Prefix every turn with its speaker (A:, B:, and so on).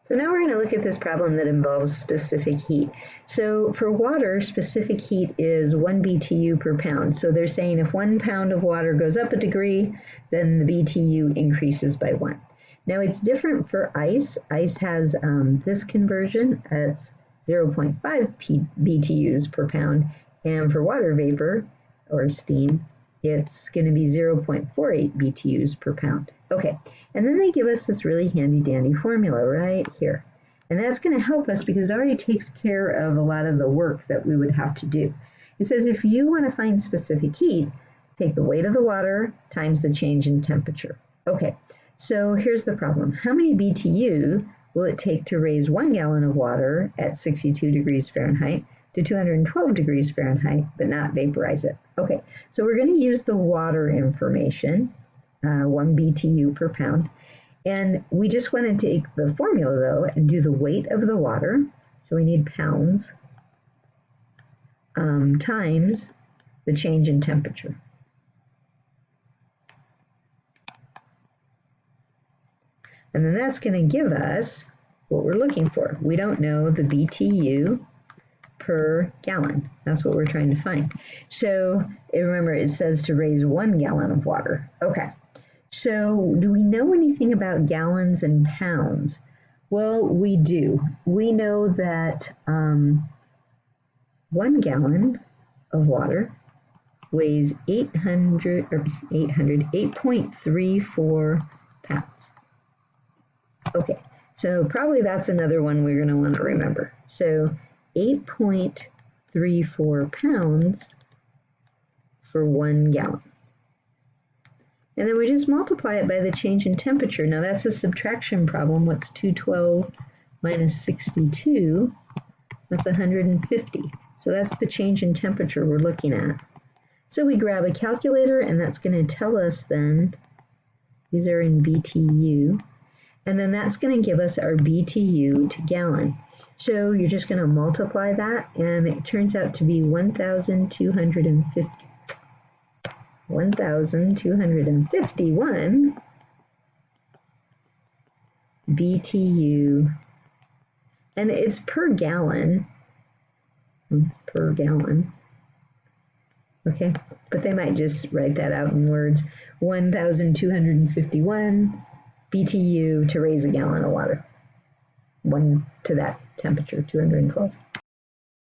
A: So now we're going to look at this problem that involves specific heat. So for water, specific heat is 1 BTU per pound. So they're saying if 1 pound of water goes up a degree, then the BTU increases by 1. Now it's different for ice. Ice has this conversion. It's 0.5 BTUs per pound. And for water vapor, or steam, it's going to be 0.48 BTUs per pound. Okay, and then they give us this really handy-dandy formula right here. And that's going to help us because it already takes care of a lot of the work that we would have to do. It says if you want to find specific heat, take the weight of the water times the change in temperature. Okay, so here's the problem. How many BTU will it take to raise 1 gallon of water at 62 degrees Fahrenheit to 212 degrees Fahrenheit, but not vaporize it? Okay, so we're going to use the water information, 1 BTU per pound. And we just want to take the formula, though, and do the weight of the water. So we need pounds times the change in temperature. And then that's going to give us what we're looking for. We don't know the BTU per gallon. That's what we're trying to find. So remember, it says to raise 1 gallon of water. Okay. So do we know anything about gallons and pounds? Well, we do. We know that 1 gallon of water weighs 8.34 pounds. Okay, so probably that's another one we're going to want to remember. So 8.34 pounds for 1 gallon. And then we just multiply it by the change in temperature. Now that's a subtraction problem. What's 212 minus 62? That's 150. So that's the change in temperature we're looking at. So we grab a calculator, and that's going to tell us then, these are in BTU, and then that's going to give us our BTU to gallon. So you're just going to multiply that, and it turns out to be 1,251 BTU, and it's per gallon. It's per gallon. Okay, but they might just write that out in words. 1,251 BTU to raise a gallon of water. 1 to that temperature, 212.